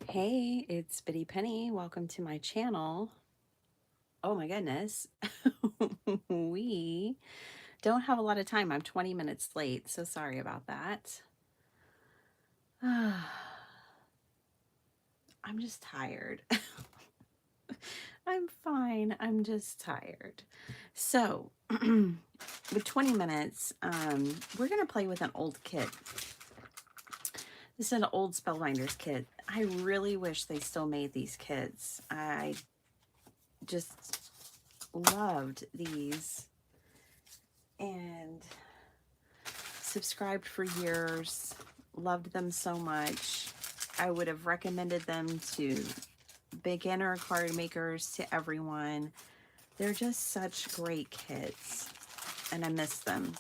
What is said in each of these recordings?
Hey, it's Bitty Penny. Welcome to my channel. Oh my goodness. We don't have a lot of time. I'm 20 minutes late, so sorry about that. I'm just tired. I'm fine. I'm just tired. So, with 20 minutes, we're going to play with an old kit. This is an old Spellbinders kit. I really wish they still made these kits. I just loved these and subscribed for years, loved them so much. I would have recommended them to beginner card makers, to everyone. They're just such great kits and I miss them.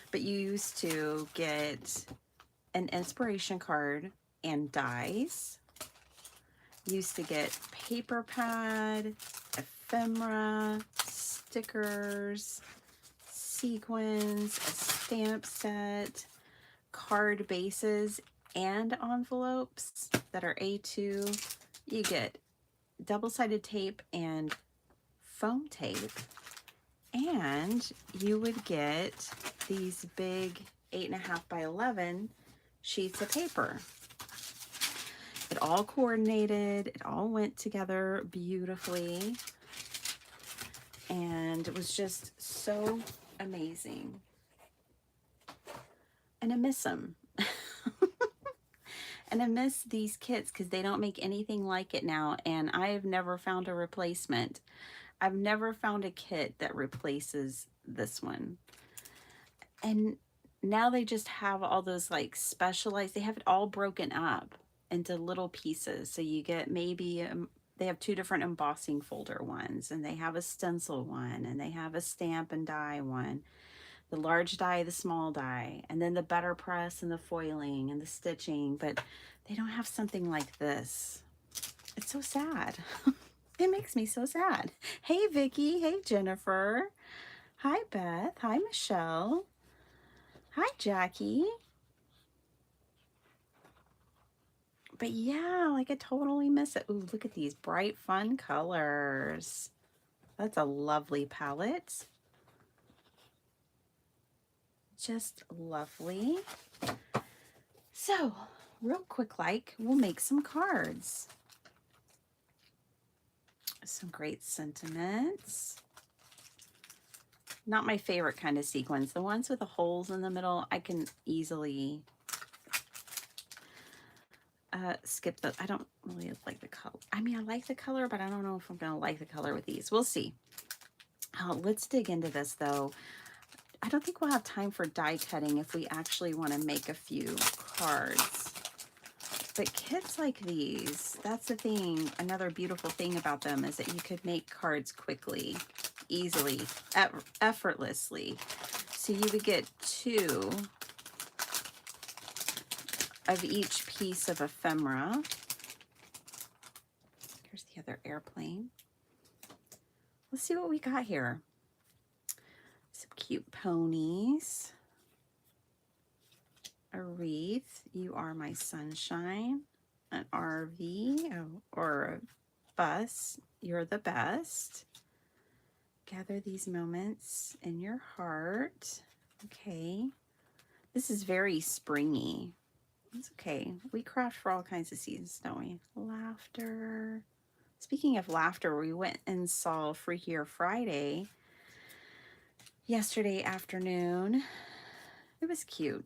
But you used to get an inspiration card and dies. You used to get paper pad, ephemera, stickers, sequins, a stamp set, card bases, and envelopes that are A2. You get double-sided tape and foam tape. And you would get these big 8.5 by 11 sheets of paper. It all coordinated, it all went together beautifully, and it was just so amazing. And I miss them. And I miss these kits because they don't make anything like it now, and I've never found a replacement. I've never found a kit that replaces this one. And now they just have all those like specialized, they have it all broken up into little pieces. So you get maybe they have two different embossing folder ones, and they have a stencil one, and they have a stamp and die one, the large die, the small die, and then the better press and the foiling and the stitching. But they don't have something like this. It's so sad. It makes me so sad. Hey Vicky, hey Jennifer, hi Beth, hi Michelle, hi Jackie. But yeah, like I totally miss it. Ooh, look at these bright, fun colors. That's a lovely palette. Just lovely. So, real quick, like, we'll make some cards. Some great sentiments. Not my favorite kind of sequins. The ones with the holes in the middle, I can easily skip those. I don't really like the color. I mean, I like the color, but I don't know if I'm going to like the color with these. We'll see. Let's dig into this, though. I don't think we'll have time for die cutting if we actually want to make a few cards. But kits like these, that's the thing. Another beautiful thing about them is that you could make cards quickly, easily, effortlessly. So you would get 2 of each piece of ephemera. Here's the other airplane. Let's see what we got here. Some cute ponies. A wreath, you are my sunshine. An RV, or a bus, you're the best. Gather these moments in your heart. Okay. This is very springy. It's okay. We craft for all kinds of seasons, don't we? Laughter. Speaking of laughter, we went and saw Freakier Friday yesterday afternoon. It was cute.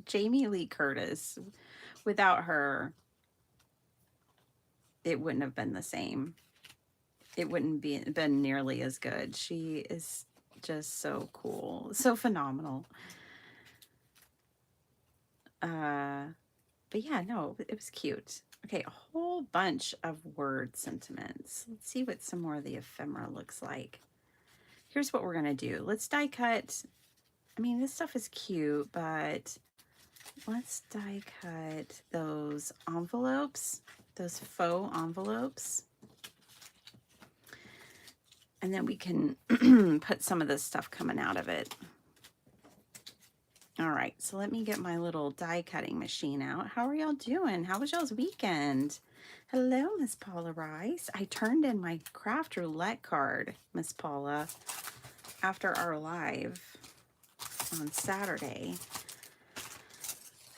Jamie Lee Curtis. Without her, it wouldn't have been the same. It wouldn't been nearly as good. She is just so cool, so phenomenal. But yeah, no, it was cute. Okay, a whole bunch of word sentiments. Let's see what some more of the ephemera looks like. Here's what we're gonna do. Let's die cut. I mean, this stuff is cute, but let's die cut those envelopes, those faux envelopes. And then we can put some of this stuff coming out of it. All right, so let me get my little die cutting machine out. How are y'all doing? How was y'all's weekend? Hello, Miss Paula Rice. I turned in my craft roulette card, Miss Paula, after our live on Saturday.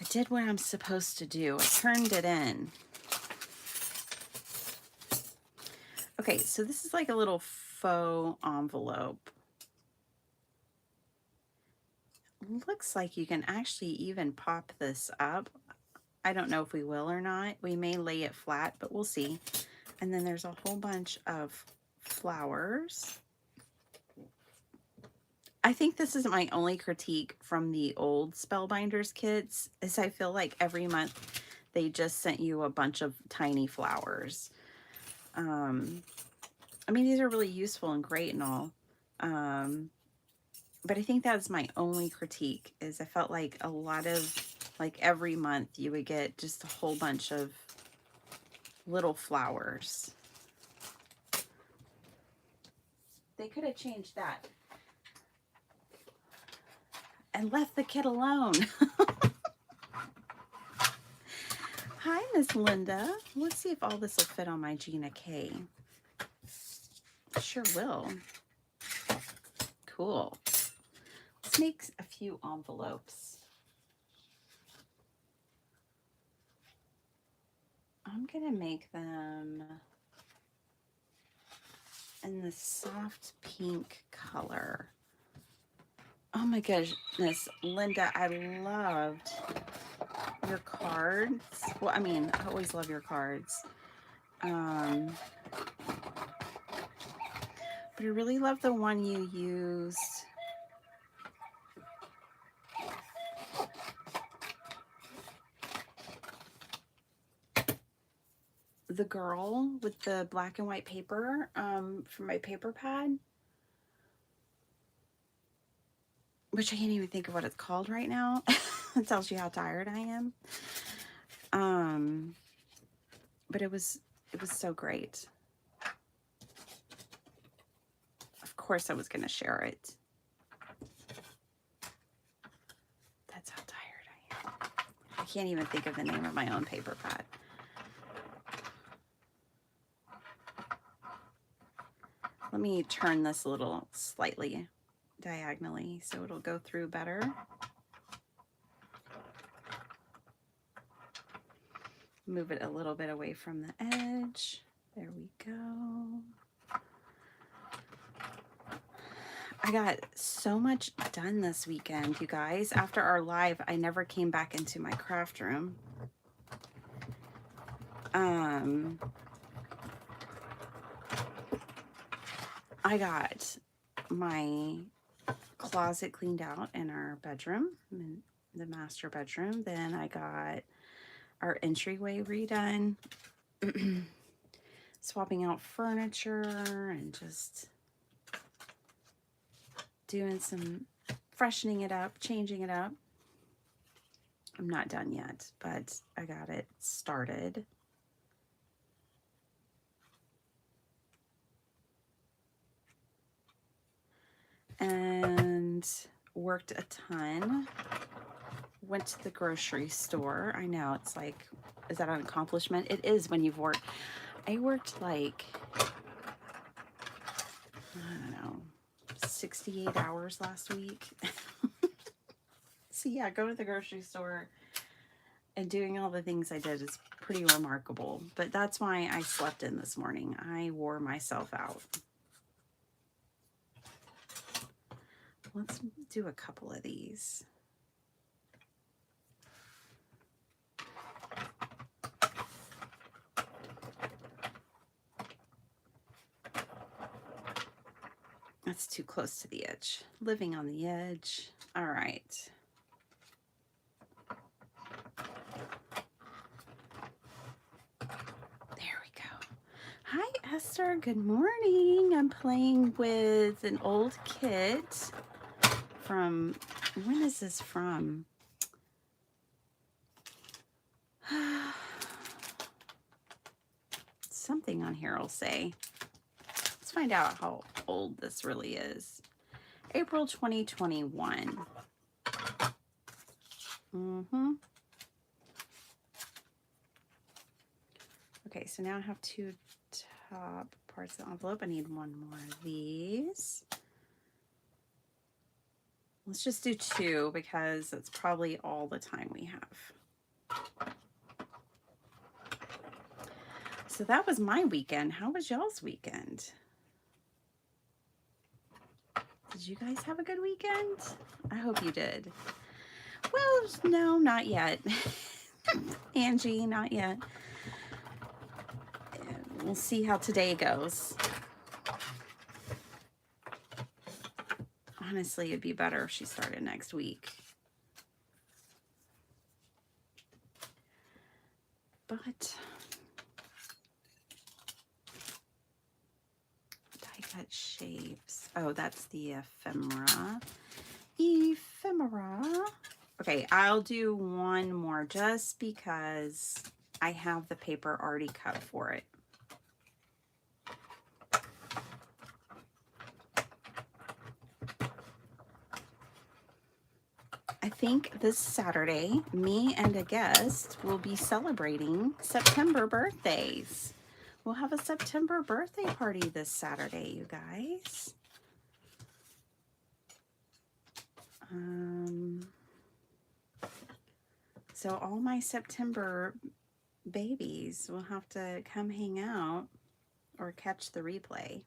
I did what I'm supposed to do. I turned it in. Okay, so this is like a little faux envelope. Looks like you can actually even pop this up. I don't know if we will or not. We may lay it flat, but we'll see. And then there's a whole bunch of flowers. I think this is my only critique from the old Spellbinders kits, is I feel like every month they just sent you a bunch of tiny flowers. I mean, these are really useful and great and all. But I think that's my only critique, is I felt like a lot of, like every month you would get just a whole bunch of little flowers. They could have changed that and left the kit alone. Hi, Miss Linda. Let's see if all this will fit on my Gina K. Sure will. Cool. Let's make a few envelopes. I'm gonna make them in the soft pink color. Oh my goodness, Linda, I loved your cards. Well, I mean, I always love your cards. But I really love the one you used. The girl with the black and white paper from my paper pad. Which I can't even think of what it's called right now. It tells you how tired I am. But it was so great. Of course I was going to share it. That's how tired I am. I can't even think of the name of my own paper pad. Let me turn this a little slightly diagonally so it'll go through better. Move it a little bit away from the edge. There we go. I got so much done this weekend, you guys. After our live, I never came back into my craft room. I got my closet cleaned out in our bedroom, in the master bedroom. Then I got our entryway redone. Swapping out furniture and just doing some freshening it up, changing it up. I'm not done yet, but I got it started. And worked a ton. Went to the grocery store. I know, it's like, is that an accomplishment? It is when you've worked. I worked like, I don't know, 68 hours last week. So yeah, going to the grocery store and doing all the things I did is pretty remarkable. But that's why I slept in this morning. I wore myself out. Let's do a couple of these. That's too close to the edge. Living on the edge. All right. There we go. Hi, Esther. Good morning. I'm playing with an old kit from, when is this from? Something on here will say. Let's find out how old this really is. April 2021. Mm-hmm. Okay, so now I have 2 top parts of the envelope. I need 1 more of these. Let's just do 2 because that's probably all the time we have. So that was my weekend. How was y'all's weekend? Did you guys have a good weekend? I hope you did. Well, no, not yet. Angie, not yet. We'll see how today goes. Honestly, it'd be better if she started next week. But die cut shapes. Oh, that's the ephemera. Ephemera. Okay, I'll do 1 more just because I have the paper already cut for it. I think this Saturday, me and a guest will be celebrating September birthdays. We'll have a September birthday party this Saturday, you guys. So all my September babies will have to come hang out or catch the replay.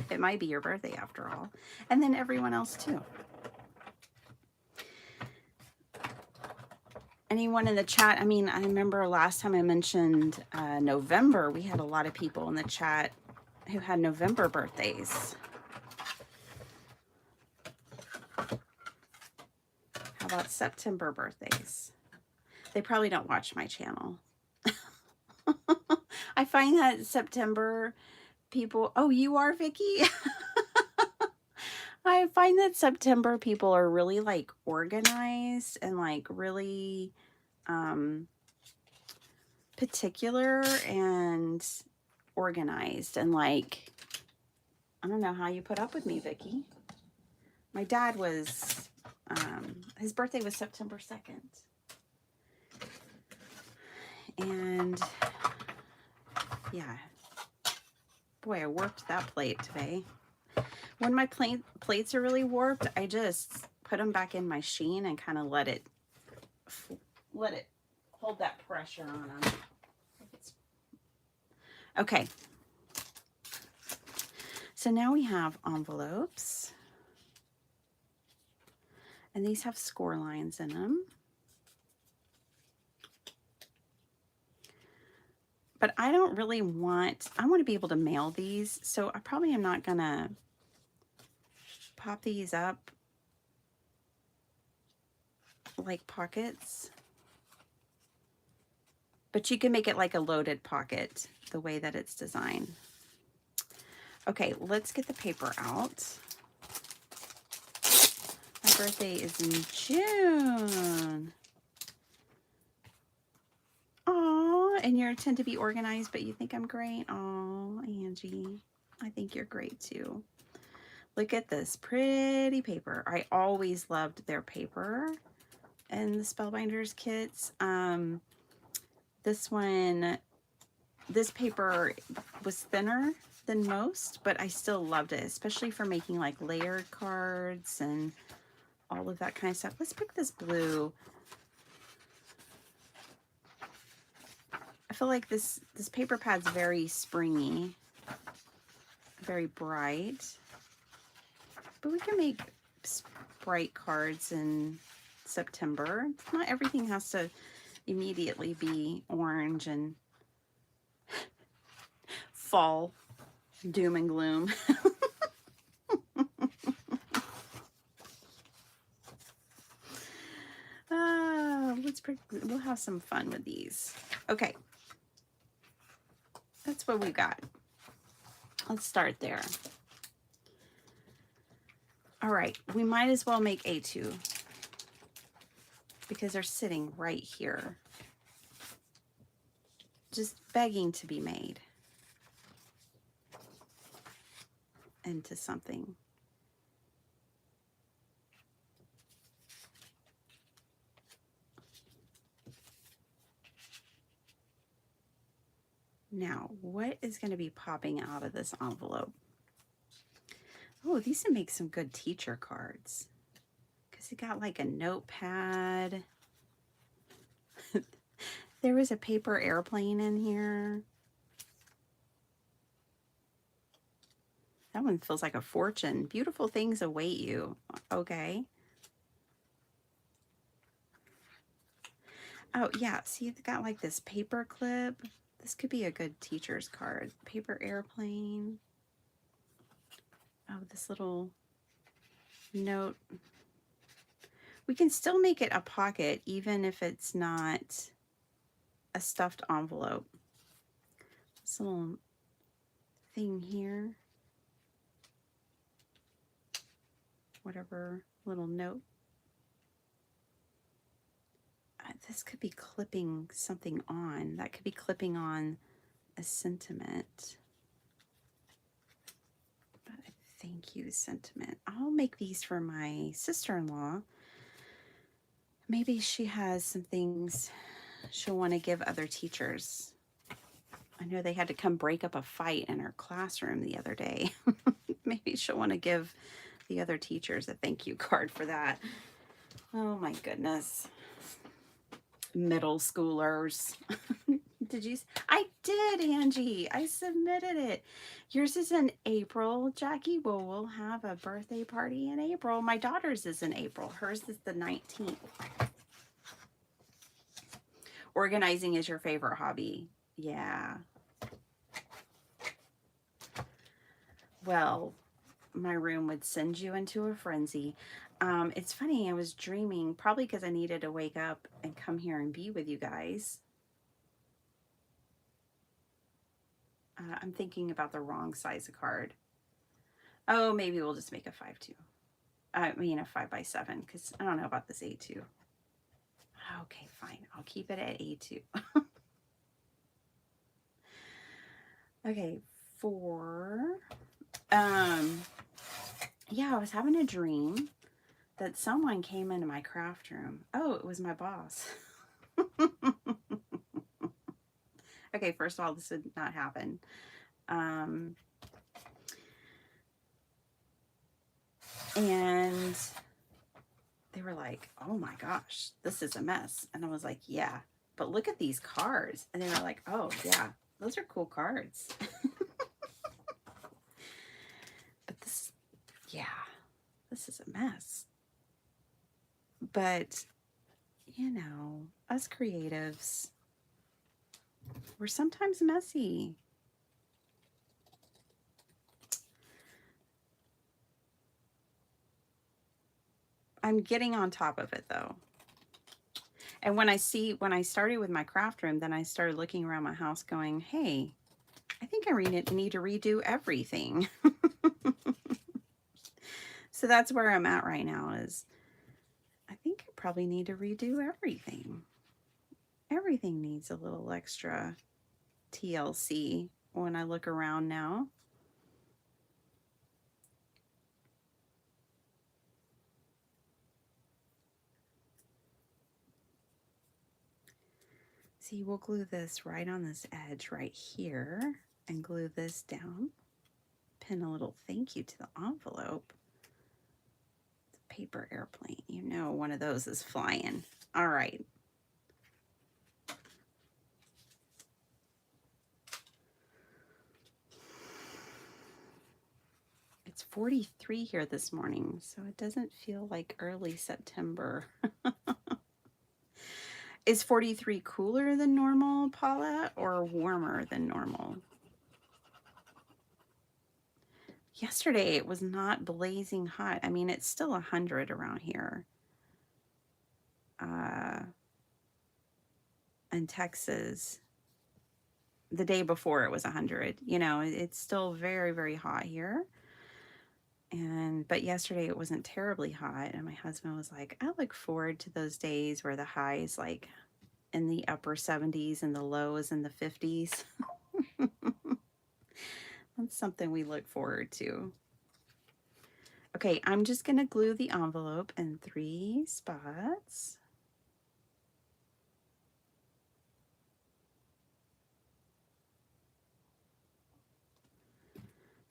It might be your birthday after all. And then everyone else too. Anyone in the chat? I mean, I remember last time I mentioned November, we had a lot of people in the chat who had November birthdays. How about September birthdays? They probably don't watch my channel. I find that September people, oh, you are, Vicky? I find that September people are really like organized and like really particular and organized, and like, I don't know how you put up with me, Vicky. My dad was, his birthday was September 2nd. And yeah, boy, I warped that plate today. When my plates are really warped, I just put them back in my sheen and kind of let it hold that pressure on them. Okay. So now we have envelopes. And these have score lines in them. But I don't really want, I want to be able to mail these. So I probably am not going to pop these up like pockets. But you can make it like a loaded pocket the way that it's designed. Okay, let's get the paper out. My birthday is in June. Aw, and you tend to be organized, but you think I'm great? Aw, Angie, I think you're great too. Look at this pretty paper. I always loved their paper and the Spellbinders kits. This paper was thinner than most, but I still loved it, especially for making like layered cards and all of that kind of stuff. Let's pick this blue. I feel like this paper pad's very springy, very bright, but we can make bright cards in September. Not everything has to immediately be orange and fall doom and gloom. We'll have some fun with these. Okay, that's what we got. Let's start there. All right, we might as well make A2 because they're sitting right here, just begging to be made into something. Now, what is going to be popping out of this envelope? Oh, these would make some good teacher cards. Because it got like a notepad. There was a paper airplane in here. That one feels like a fortune. Beautiful things await you. Okay. Oh, yeah. See, it's got like this paper clip. This could be a good teacher's card. Paper airplane. Oh, this little note. We can still make it a pocket even if it's not a stuffed envelope. This little thing here. Whatever little note. This could be clipping something on. That could be clipping on a sentiment. But a thank you sentiment. I'll make these for my sister-in-law. Maybe she has some things she'll want to give other teachers. I know they had to come break up a fight in her classroom the other day. Maybe she'll want to give the other teachers a thank you card for that. Oh my goodness. Middle schoolers. Did you? I did, Angie. I submitted it. Yours is in April, Jackie. Well, we'll have a birthday party in April. My daughter's is in April. Hers is the 19th. Organizing is your favorite hobby. Yeah. Well, my room would send you into a frenzy. It's funny, I was dreaming, probably because I needed to wake up and come here and be with you guys. I'm thinking about the wrong size of card. Oh, maybe we'll just make a 5-2. I mean a 5x7, because I don't know about this A2. Okay, fine. I'll keep it at A2. Okay, 4. Yeah, I was having a dream that someone came into my craft room. Oh, it was my boss. Okay, first of all, this did not happen. And they were like, oh my gosh, this is a mess. And I was like, yeah, but look at these cards. And they were like, oh yeah, those are cool cards. But this, yeah, this is a mess. But, you know, us creatives, we're sometimes messy. I'm getting on top of it though. And when I started with my craft room, then I started looking around my house going, hey, I think I need to redo everything. So that's where I'm at right now is I think I probably need to redo everything. Everything needs a little extra TLC when I look around now. See, we'll glue this right on this edge right here and glue this down. Pin a little thank you to the envelope. The paper airplane, you know, one of those is flying. All right. It's 43 here this morning, so it doesn't feel like early September. Is 43 cooler than normal, Paula, or warmer than normal? Yesterday it was not blazing hot. I mean, it's still 100 around here. In Texas, the day before it was 100. You know, it's still very, very hot here. But yesterday it wasn't terribly hot, and my husband was like, I look forward to those days where the high is like in the upper 70s and the low is in the 50s. That's something we look forward to. Okay, I'm just going to glue the envelope in 3 spots.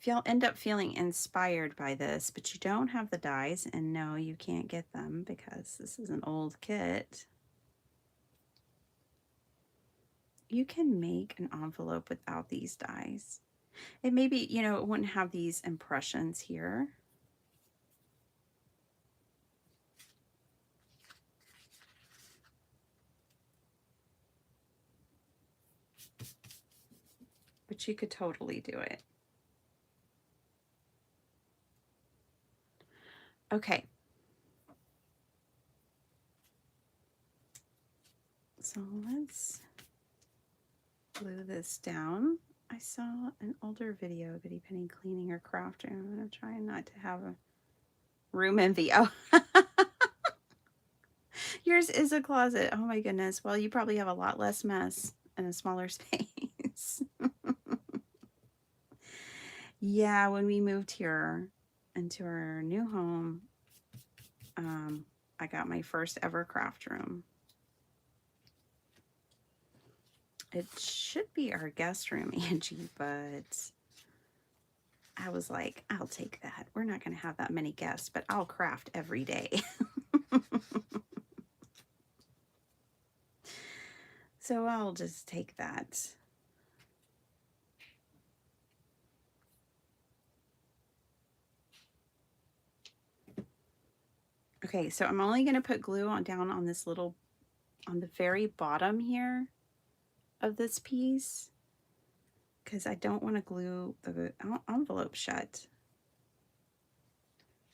you'll end up feeling inspired by this, but you don't have the dies, and no, you can't get them because this is an old kit. You can make an envelope without these dies. It maybe, you know, it wouldn't have these impressions here. But you could totally do it. Okay. So let's glue this down. I saw an older video of Itty Penny cleaning her craft room. I'm going to try not to have a room envy. Oh, yours is a closet. Oh my goodness. Well, you probably have a lot less mess in a smaller space. Yeah, when we moved here into our new home, I got my first ever craft room. It should be our guest room, Angie, but I was like, I'll take that. We're not going to have that many guests, but I'll craft every day. So I'll just take that. Okay, so I'm only going to put glue on down on this little, on the very bottom here of this piece, because I don't want to glue the envelope shut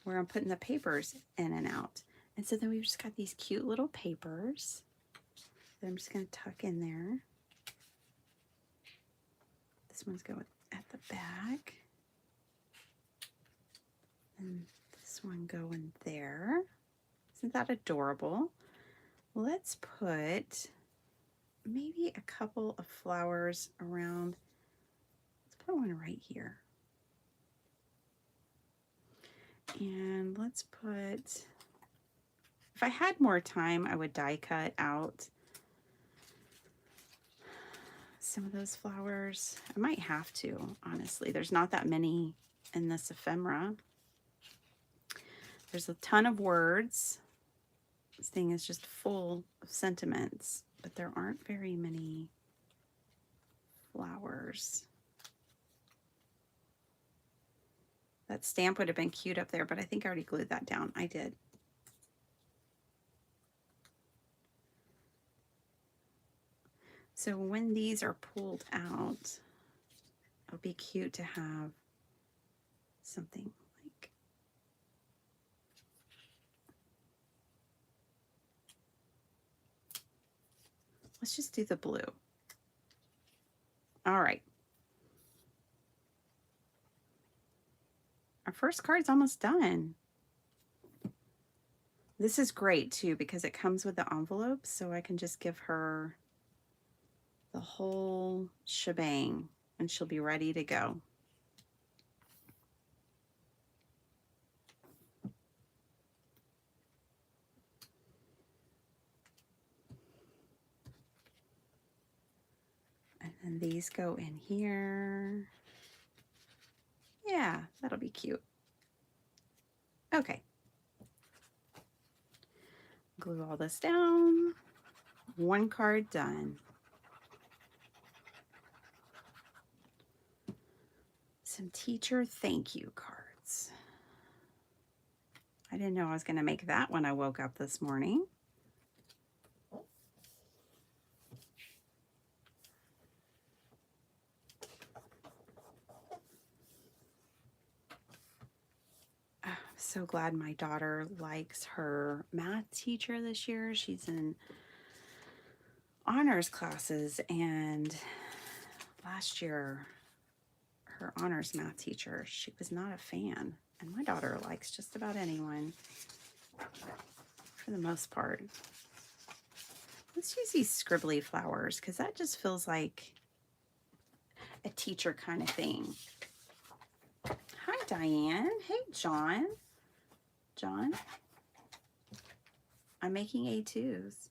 where I'm putting the papers in and out. And so then we've just got these cute little papers that I'm just going to tuck in there. This one's going at the back. And this one going there. Isn't that adorable? Let's put maybe a couple of flowers around. Let's put one right here. And let's put, if I had more time, I would die cut out some of those flowers. I might have to, honestly. There's not that many in this ephemera. There's a ton of words. This thing is just full of sentiments, but there aren't very many flowers. That stamp would have been cute up there, but I think I already glued that down. I did. So when these are pulled out, it'll be cute to have something like, let's just do the blue. All right. Our first card's almost done. This is great too because it comes with the envelope, so I can just give her the whole shebang and she'll be ready to go. And then these go in here. Yeah, that'll be cute. Okay. Glue all this down. One card done. Some teacher thank you cards. I didn't know I was going to make that when I woke up this morning. I'm so glad my daughter likes her math teacher this year. She's in honors classes, and last year her honors math teacher, she was not a fan, and my daughter likes just about anyone for the most part. Let's use these scribbly flowers because that just feels like a teacher kind of thing. Hi, Diane. Hey, John. John, I'm making A2s.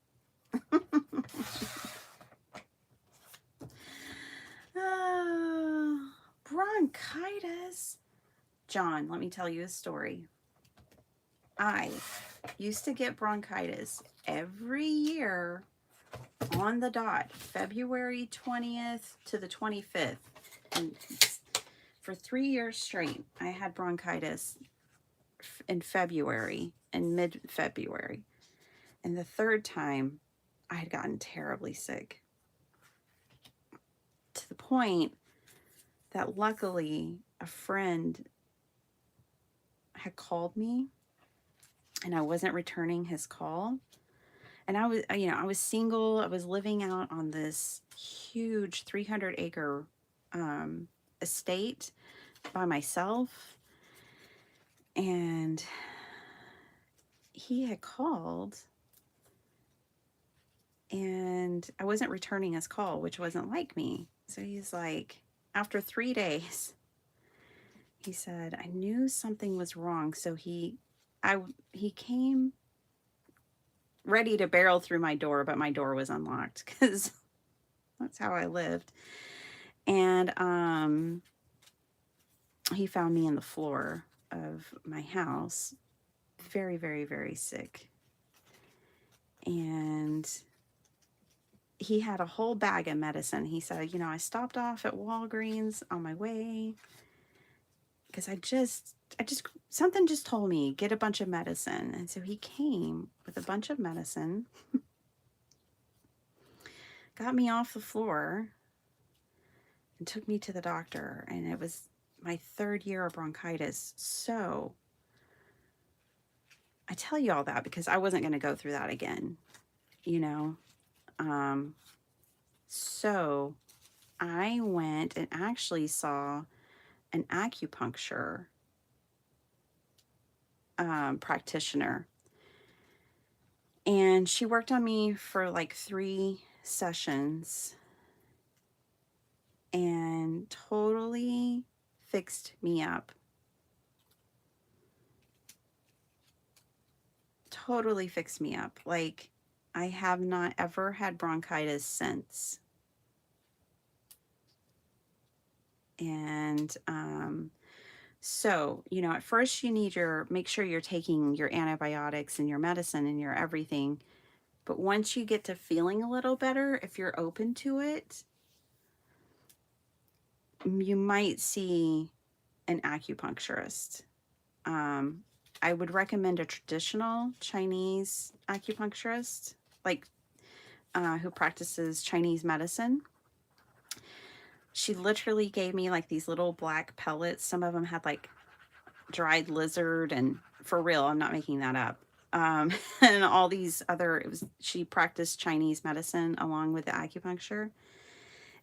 Oh, bronchitis. John, let me tell you a story. I used to get bronchitis every year on the dot, February 20th to the 25th. And for 3 years straight, I had bronchitis in February and mid-February. And the third time, I had gotten terribly sick to the point that luckily a friend had called me and I wasn't returning his call. And I was, I was single. I was living out on this huge 300-acre estate by myself. And he had called and I wasn't returning his call, which wasn't like me. So he's like, after 3 days, he said, I knew something was wrong. So he came ready to barrel through my door, but my door was unlocked because that's how I lived. And he found me in the floor of my house, very, very, very sick. And he had a whole bag of medicine. He said, I stopped off at Walgreens on my way because something just told me, get a bunch of medicine. And so he came with a bunch of medicine, got me off the floor, and took me to the doctor. And it was my 3rd year of bronchitis. So I tell you all that because I wasn't going to go through that again, So I went and actually saw an acupuncture practitioner. And she worked on me for like 3 sessions and totally fixed me up. Totally fixed me up. Like, I have not ever had bronchitis since. And so, at first you need make sure you're taking your antibiotics and your medicine and your everything. But once you get to feeling a little better, if you're open to it, you might see an acupuncturist. I would recommend a traditional Chinese acupuncturist, like who practices Chinese medicine. She literally gave me like these little black pellets. Some of them had like dried lizard, and for real, I'm not making that up. And all these other, she practiced Chinese medicine along with the acupuncture.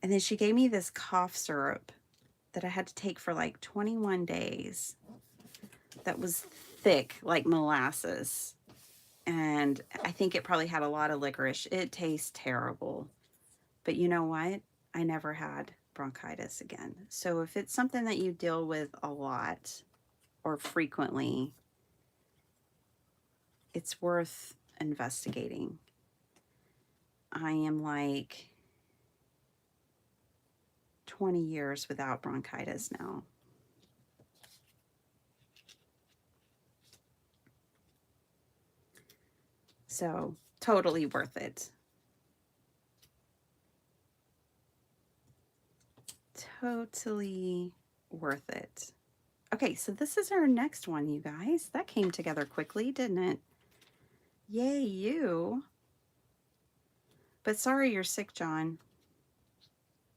And then she gave me this cough syrup that I had to take for like 21 days. That was thick, like molasses. And I think it probably had a lot of licorice. It tastes terrible. But you know what? I never had bronchitis again. So if it's something that you deal with a lot or frequently, it's worth investigating. I am like 20 years without bronchitis now. So totally worth it. Totally worth it. Okay, so this is our next one, you guys. That came together quickly, didn't it? Yay, you. But sorry you're sick, John.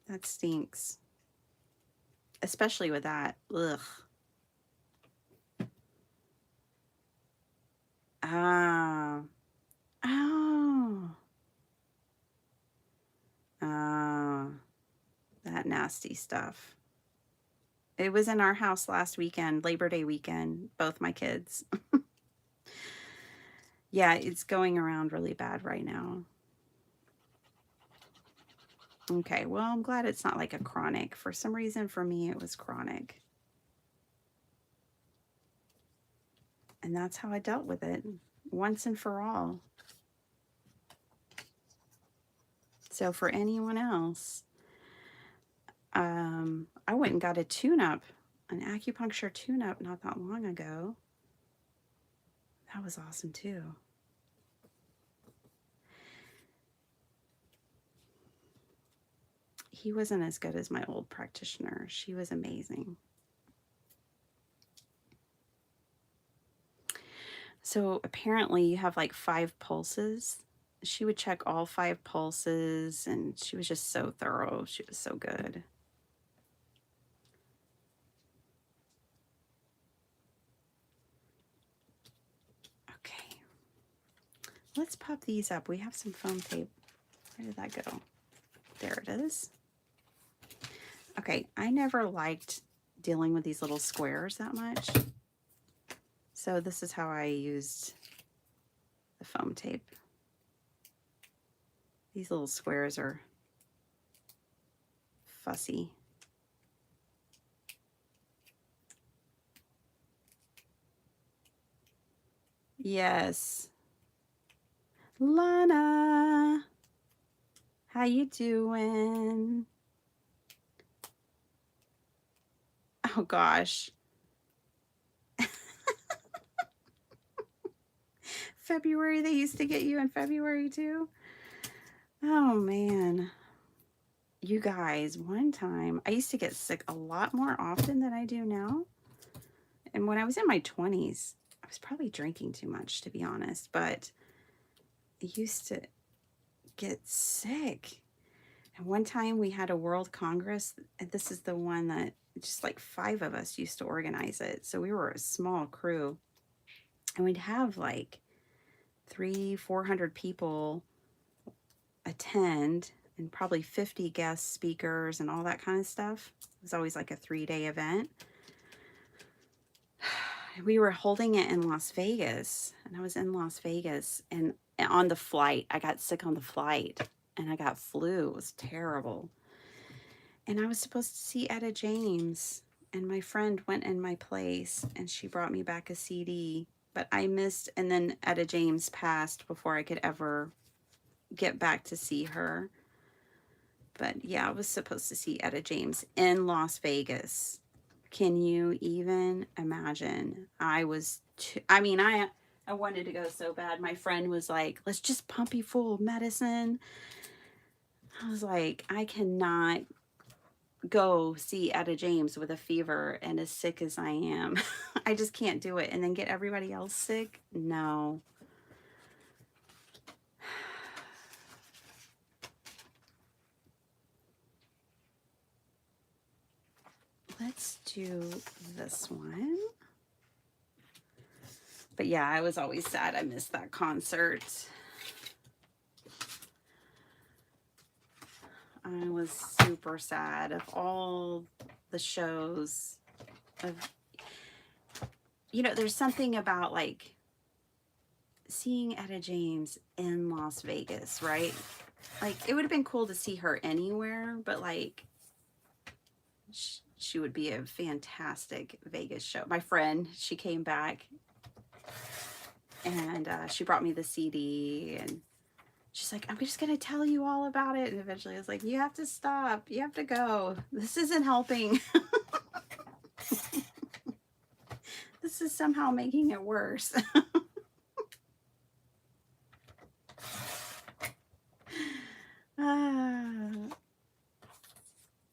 That stinks. Especially with that. Ugh. Ah. Oh. Ah. That nasty stuff. It was in our house last weekend, Labor Day weekend, both my kids. Yeah, it's going around really bad right now. Okay, well, I'm glad it's not like a chronic. For some reason, for me, it was chronic. And that's how I dealt with it, once and for all. So for anyone else, I went and got a tune-up an acupuncture tune-up not that long ago. That was awesome too. He wasn't as good as my old practitioner. She was amazing. So apparently you have like 5 pulses. She would check all 5 pulses, and she was just so thorough. She was so good. Okay. Let's pop these up. We have some foam tape. Where did that go? There it is. Okay, I never liked dealing with these little squares that much. So this is how I used the foam tape. These little squares are fussy. Yes. Lana, how you doing? Oh gosh. February, they used to get you in February too? Oh man. You guys, one time, I used to get sick a lot more often than I do now. And when I was in my 20s, I was probably drinking too much, to be honest, but I used to get sick. And one time we had a World Congress, and this is the one that just like 5 of us used to organize it. So we were a small crew, and we'd have like 300-400 people attend, and probably 50 guest speakers and all that kind of stuff. It was always like a 3-day event. We were holding it in Las Vegas, and I was in Las Vegas, and on the flight, I got sick on the flight, and I got flu. It was terrible. And I was supposed to see Etta James, and my friend went in my place, and she brought me back a CD, but I missed, and then Etta James passed before I could ever get back to see her. But yeah, I was supposed to see Etta James in Las Vegas. Can you even imagine? I wanted to go so bad. My friend was like, let's just pump you full of medicine. I was like, I cannot go see Etta James with a fever and as sick as I am. I just can't do it. And then get everybody else sick? No. Let's do this one. But yeah, I was always sad I missed that concert. I was super sad of all the shows. There's something about like seeing Etta James in Las Vegas, right? Like, it would have been cool to see her anywhere, but like, she would be a fantastic Vegas show. My friend, she came back, and she brought me the CD, and she's like, I'm just going to tell you all about it. And eventually I was like, you have to stop. You have to go. This isn't helping. This is somehow making it worse.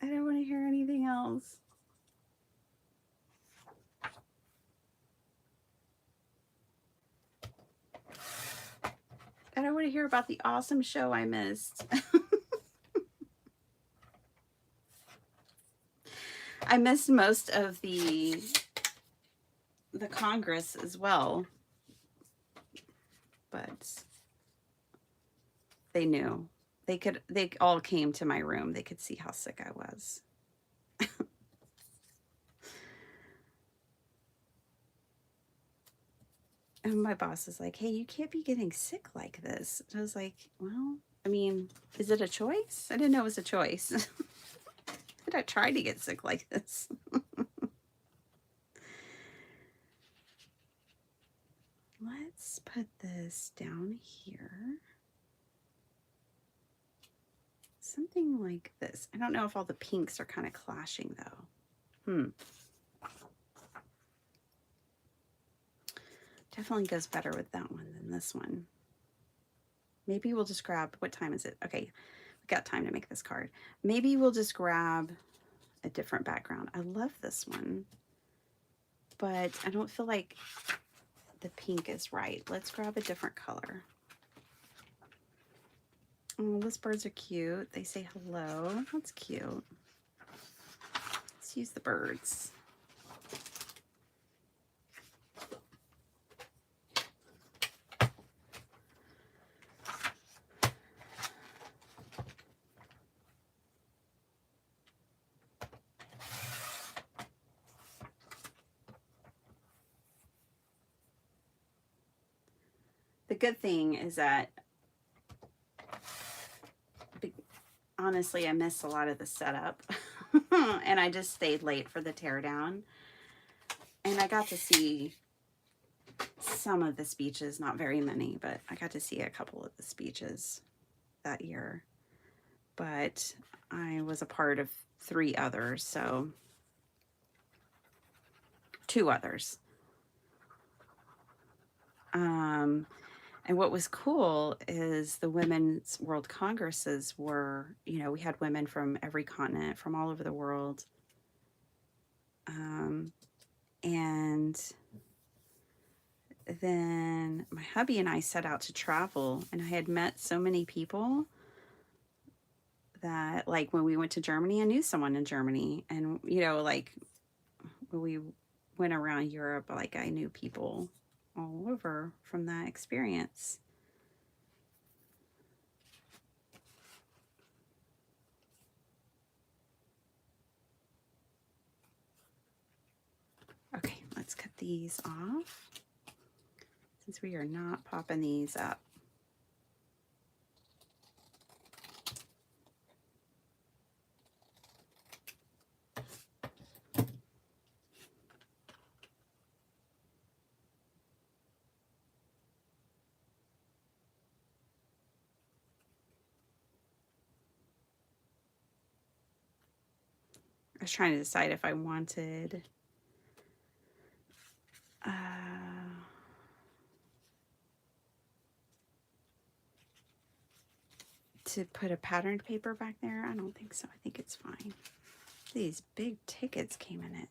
I don't want to hear anything else. I don't want to hear about the awesome show I missed. I missed most of the Congress as well, but they knew. They all came to my room. They could see how sick I was. And my boss is like, hey, you can't be getting sick like this. And I was like, well, I mean, is it a choice? I didn't know it was a choice. But I tried to get sick like this. Let's put this down here. Something like this. I don't know if all the pinks are kind of clashing though. Definitely goes better with that one than this one. Maybe we'll just grab, what time is it? Okay, we got time to make this card. Maybe we'll just grab a different background. I love this one, but I don't feel like the pink is right. Let's grab a different color. Oh, those birds are cute. They say hello. That's cute. Let's use the birds. The good thing is that, honestly, I missed a lot of the setup and I just stayed late for the teardown. And I got to see some of the speeches, not very many, but I got to see a couple of the speeches that year. But I was a part of 3 others, so 2 others. And what was cool is the Women's World Congresses were, you know, we had women from every continent, from all over the world. And then my hubby and I set out to travel, and I had met so many people that, like, when we went to Germany, I knew someone in Germany. And, you know, like, when we went around Europe, like, I knew people all over from that experience. Okay, let's cut these off since we are not popping these up. I was trying to decide if I wanted to put a patterned paper back there. I don't think so. I think it's fine. These big tickets came in it.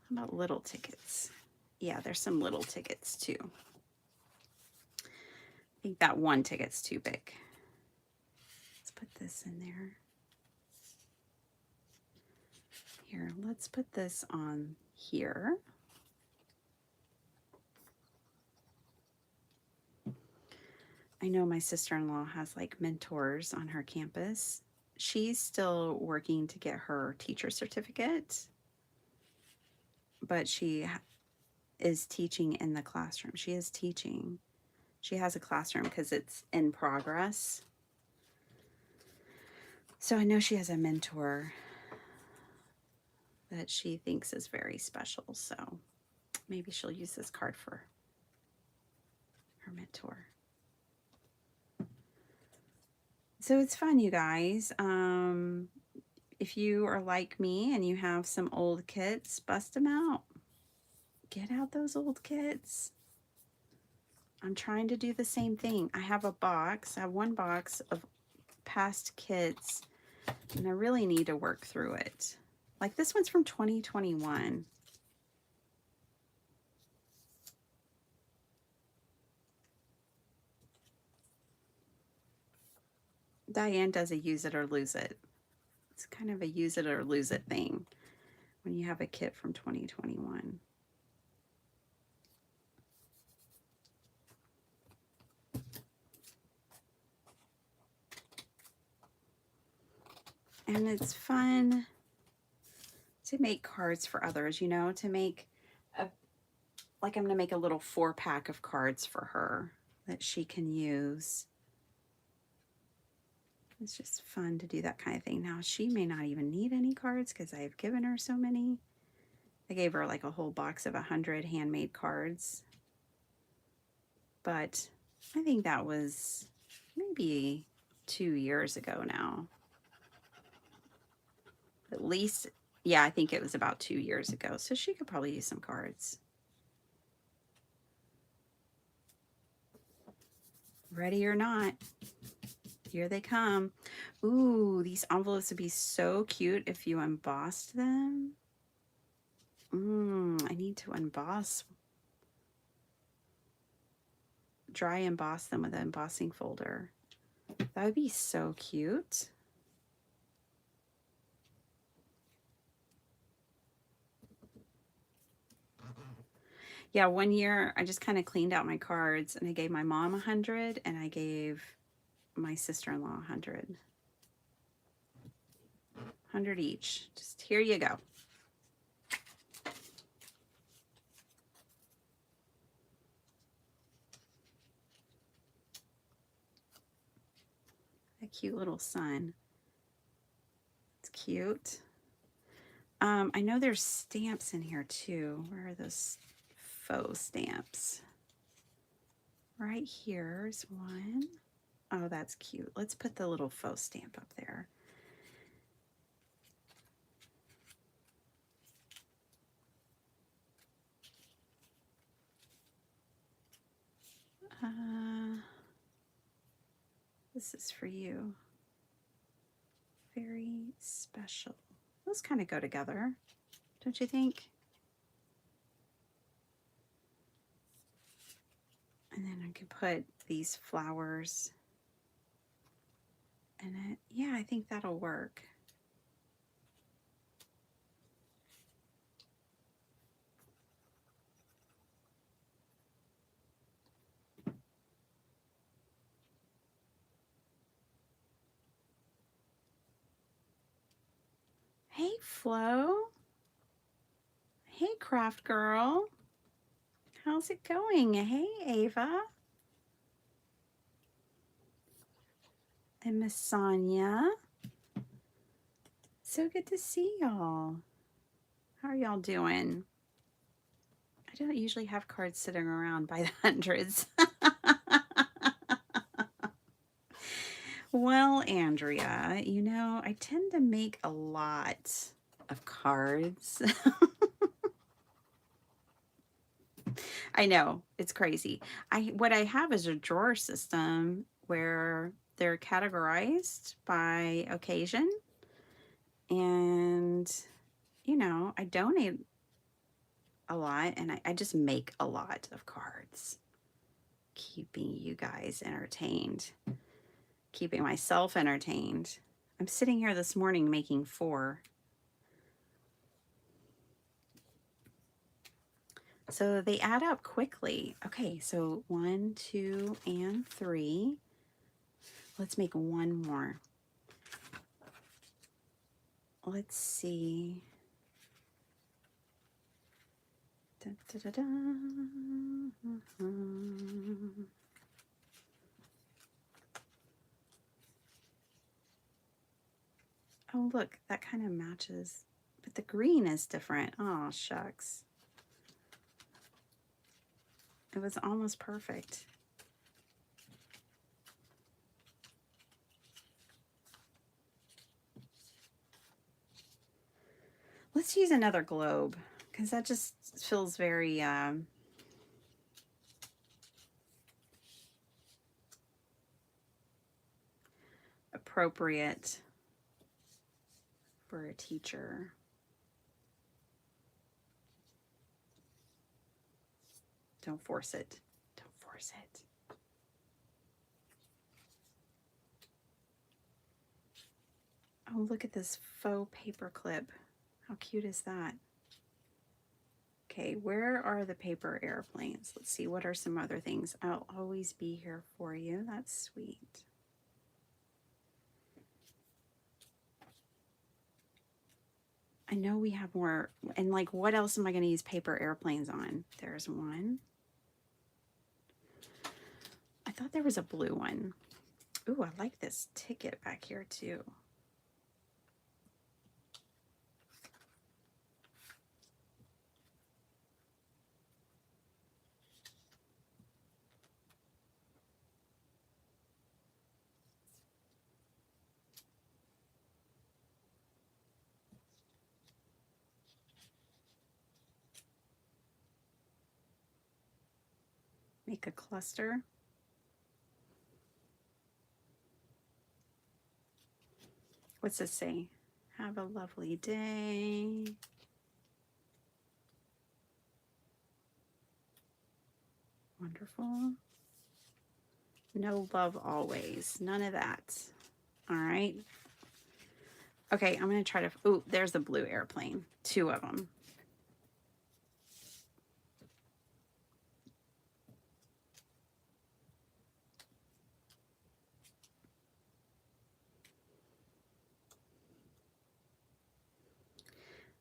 How about little tickets? Yeah, there's some little tickets too. I think that one ticket's too big. Let's put this in there. Here, let's put this on here. I know my sister-in-law has like mentors on her campus. She's still working to get her teacher certificate, but she is teaching in the classroom. She is teaching. She has a classroom because it's in progress. So I know she has a mentor that she thinks is very special. So maybe she'll use this card for her mentor. So it's fun, you guys. If you are like me and you have some old kits, bust them out. Get out those old kits. I'm trying to do the same thing. I have a box. I have 1 box of past kits, and I really need to work through it. Like this one's from 2021. Diane does a use it or lose it. It's kind of a use it or lose it thing when you have a kit from 2021. And it's fun to make cards for others, you know, to make a, like I'm going to make a little 4-pack of cards for her that she can use. It's just fun to do that kind of thing. Now, she may not even need any cards because I've given her so many. I gave her like a whole box of 100 handmade cards. But I think that was maybe 2 years ago now. At least, yeah, I think it was about 2 years ago. So she could probably use some cards. Ready or not, here they come. Ooh, these envelopes would be so cute if you embossed them. I need to dry emboss them with an embossing folder. That would be so cute. Yeah, one year I just kind of cleaned out my cards and I gave my mom 100 and I gave my sister-in-law 100. 100 each. Just here you go. A cute little sun. It's cute. I know there's stamps in here too. Where are those faux stamps? Right here's one. Oh, that's cute. Let's put the little faux stamp up there. This is for you. Very special. Those kind of go together, don't you think? And then I can put these flowers in it. Yeah, I think that'll work. Hey, Flo. Hey, craft girl. How's it going? Hey, Ava. And Miss Sonia. So good to see y'all. How are y'all doing? I don't usually have cards sitting around by the hundreds. Well, Andrea, you know, I tend to make a lot of cards. I know, it's crazy. What I have is a drawer system where they're categorized by occasion. And, you know, I donate a lot and I just make a lot of cards. Keeping you guys entertained. Keeping myself entertained. I'm sitting here this morning making 4. So they add up quickly. Okay, so 1, 2, and 3. Let's make one more. Let's see. Da, da, da, da. Oh, look, that kind of matches, but the green is different. Oh, shucks. It was almost perfect. Let's use another globe because that just feels very appropriate for a teacher. Don't force it. Don't force it. Oh, look at this faux paper clip. How cute is that? Okay, where are the paper airplanes? Let's see, what are some other things? I'll always be here for you. That's sweet. I know we have more. And like, what else am I going to use paper airplanes on? There's one. I thought there was a blue one. Ooh, I like this ticket back here too. Make a cluster. What's this say? Have a lovely day. Wonderful. No love always. None of that. All right. Okay, I'm going to try to... Oh, there's the blue airplane. 2 of them.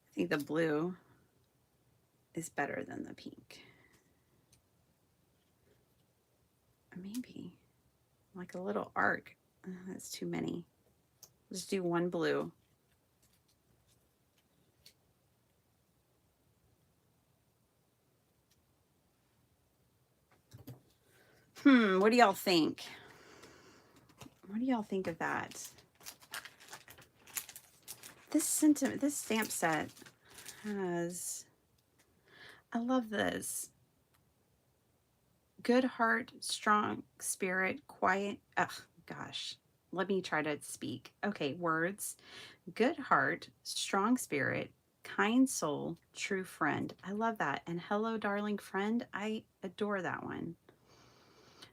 I think the blue is better than the pink. Maybe. Like a little arc. That's too many. Just do 1 blue. What do y'all think? What do y'all think of that? This stamp set has, I love this. Good heart, strong spirit, quiet. Gosh. Let me try to speak. Okay, words. Good heart, strong spirit, kind soul, true friend. I love that. And hello, darling friend. I adore that one.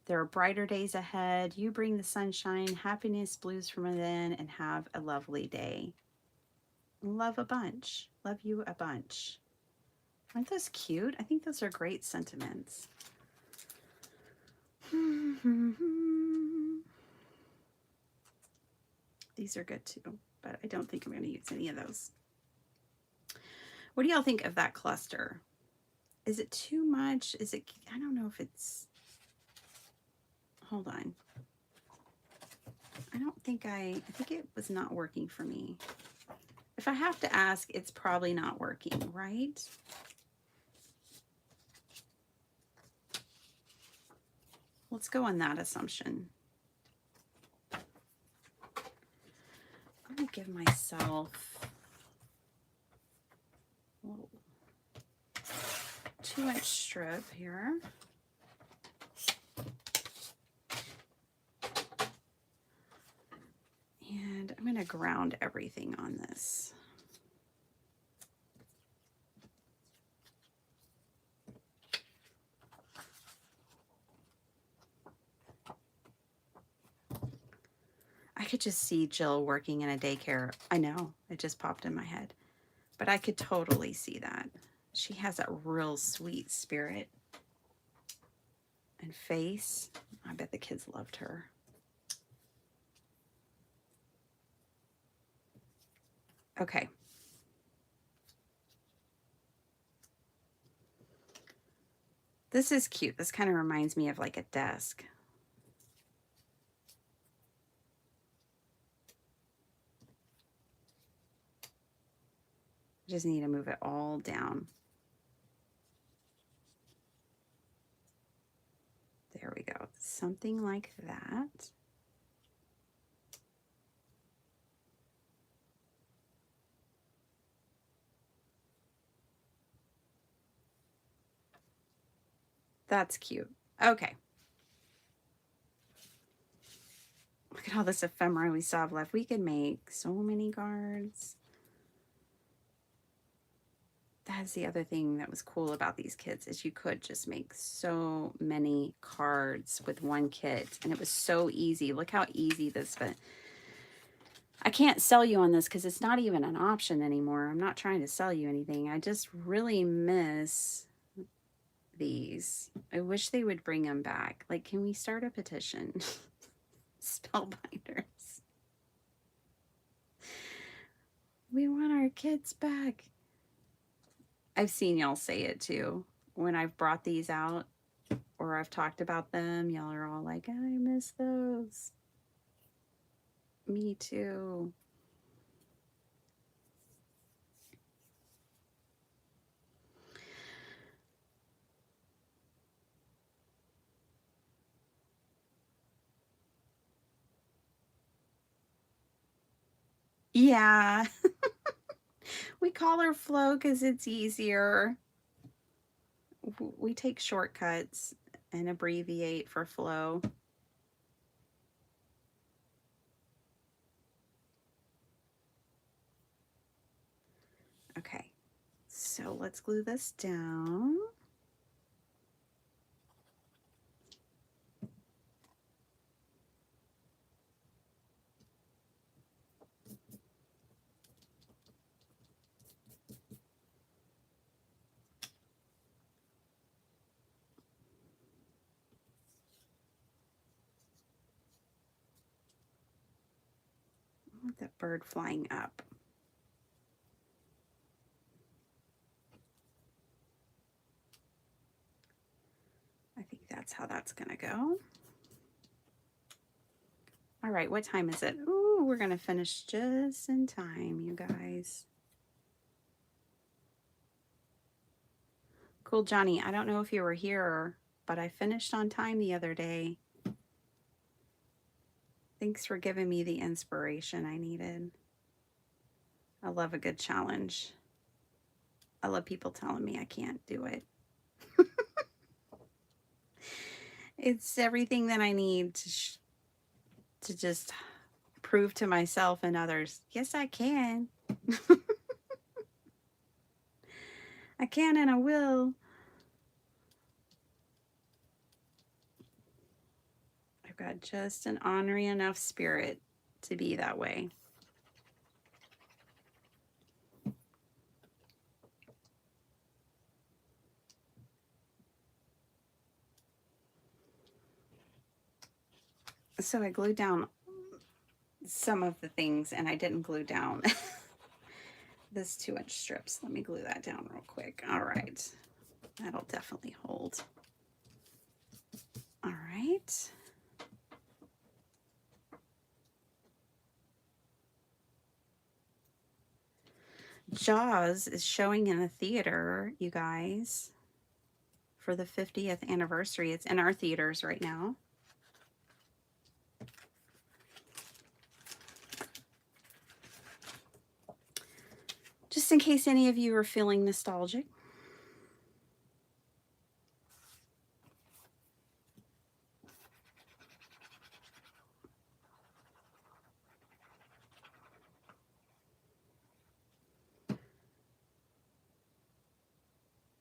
There are brighter days ahead. You bring the sunshine, happiness, blues from within, and have a lovely day. Love a bunch. Love you a bunch. Aren't those cute? I think those are great sentiments. These are good too, but I don't think I'm going to use any of those. What do y'all think of that cluster? Is it too much? Is it, I don't know if it's, hold on. I think it was not working for me. If I have to ask, it's probably not working, right? Let's go on that assumption. I'm going to give myself a little 2-inch strip here. And I'm going to ground everything on this. I could just see Jill working in a daycare. I know, it just popped in my head. But I could totally see that. She has that real sweet spirit and face. I bet the kids loved her. Okay. This is cute. This kind of reminds me of like a desk. I just need to move it all down. There we go. Something like that. That's cute. Okay. Look at all this ephemera we still have left. We could make so many cards. That's the other thing that was cool about these kits is you could just make so many cards with one kit. And it was so easy. Look how easy this been. I can't sell you on this because it's not even an option anymore. I'm not trying to sell you anything. I just really miss these. I wish they would bring them back. Like, can we start a petition? Spellbinders. We want our kids back. I've seen y'all say it too. When I've brought these out or I've talked about them, y'all are all like, I miss those. Me too. Yeah. We call her Flo because it's easier. We take shortcuts and abbreviate for Flo. So let's glue this down. I want that bird flying up. I think that's how that's gonna go. All right, what time is it? Ooh, we're gonna finish just in time, you guys. Cool, Johnny, I don't know if you were here, but I finished on time the other day. Thanks for giving me the inspiration I needed. I love a good challenge. I love people telling me I can't do it. It's everything that I need to just prove to myself and others, yes, I can. I can and I will. I've got just an ornery enough spirit to be that way. So I glued down some of the things and I didn't glue down this 2-inch strips. Let me glue that down real quick. All right, that'll definitely hold. All right. Jaws is showing in the theater, you guys, for the 50th anniversary. It's in our theaters right now. Just in case any of you are feeling nostalgic.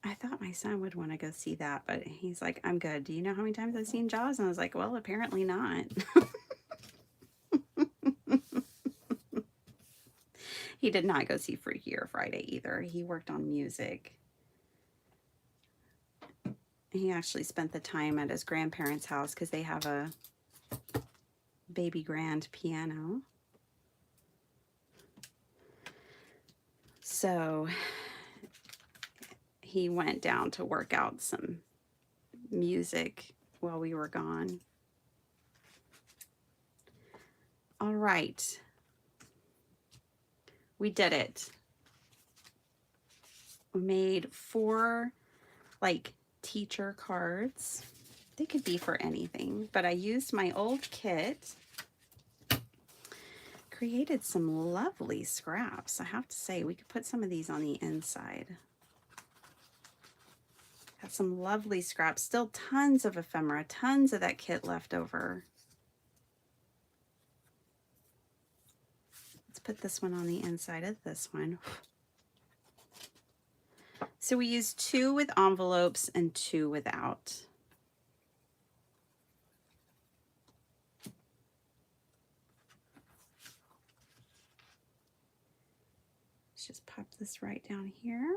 I thought my son would want to go see that, but he's like, I'm good. Do you know how many times I've seen Jaws? And I was like, well, apparently not. He did not go see Freaky or Friday either. He worked on music. He actually spent the time at his grandparents' house because they have a baby grand piano. So he went down to work out some music while we were gone. All right. We did it. We made 4 like teacher cards. They could be for anything, but I used my old kit. Created some lovely scraps. I have to say, we could put some of these on the inside. Got some lovely scraps. Still tons of ephemera, tons of that kit left over. Let's put this one on the inside of this one. So we used 2 with envelopes and 2 without. Let's just pop this right down here.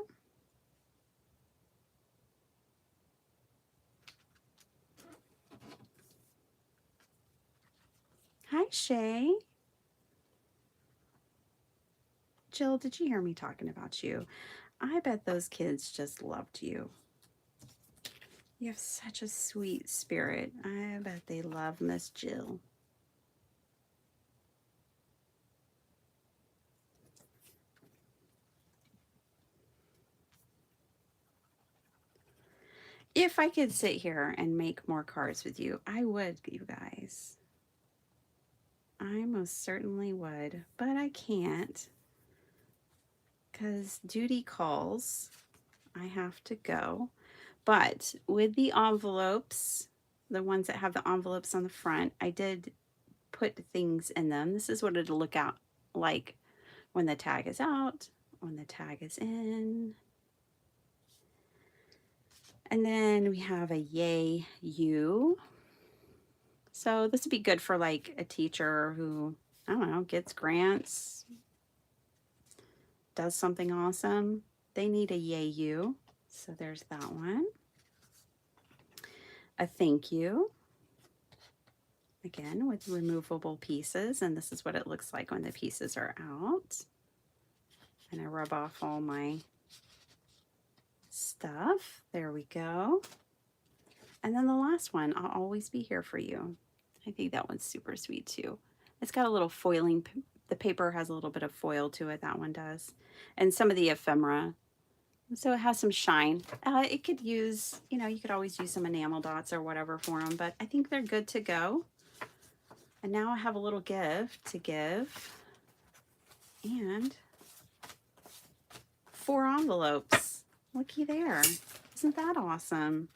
Hi, Shay. Jill, did you hear me talking about you? I bet those kids just loved you. You have such a sweet spirit. I bet they love Miss Jill. If I could sit here and make more cards with you, I would, you guys. I most certainly would, but I can't because duty calls. I have to go. But with the envelopes, the ones that have the envelopes on the front, I did put things in them. This is what it'll look out like when the tag is out, when the tag is in. And then we have a yay you. So this would be good for like a teacher who, I don't know, gets grants, does something awesome. They need a yay you. So there's that one. A thank you. Again, with removable pieces. And this is what it looks like when the pieces are out. And I rub off all my stuff. There we go. And then the last one, I'll always be here for you. I think that one's super sweet too. It's got a little foiling, the paper has a little bit of foil to it, that one does. And some of the ephemera. So it has some shine. It could use, you know, you could always use some enamel dots or whatever for them, but I think they're good to go. And now I have a little gift to give. And 4 envelopes. Looky there. Isn't that awesome?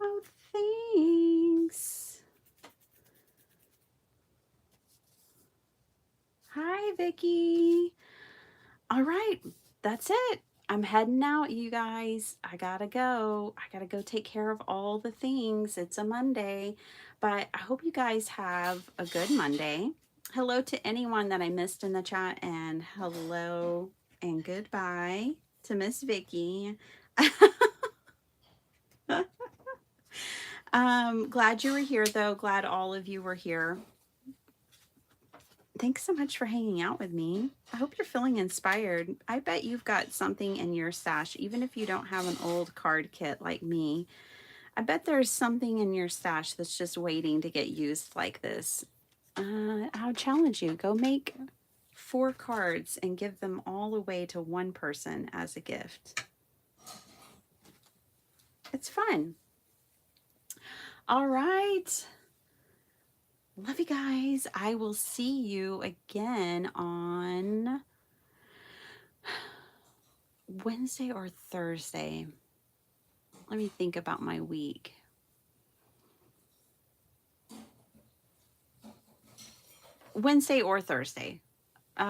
Oh, thanks. Hi, Vicki. All right, that's it. I'm heading out, you guys. I gotta go. I gotta go take care of all the things. It's a Monday, but I hope you guys have a good Monday. Hello to anyone that I missed in the chat, and hello and goodbye to Miss Vicki. Glad you were here, though. Glad all of you were here. Thanks so much for hanging out with me. I hope you're feeling inspired. I bet you've got something in your stash, even if you don't have an old card kit like me. I bet there's something in your stash that's just waiting to get used like this. I'll challenge you. Go make 4 cards and give them all away to one person as a gift. It's fun. All right. Love you guys. I will see you again on Wednesday or Thursday. Let me think about my week. Wednesday or Thursday. Do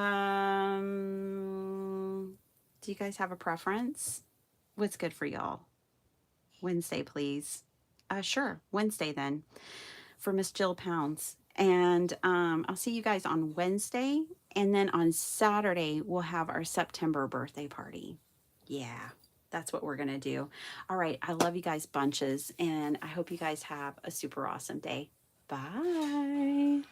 you guys have a preference? What's good for y'all? Wednesday, please. Sure. Wednesday then for Miss Jill Pounds. And I'll see you guys on Wednesday. And then on Saturday, we'll have our September birthday party. Yeah, that's what we're going to do. All right. I love you guys bunches. And I hope you guys have a super awesome day. Bye.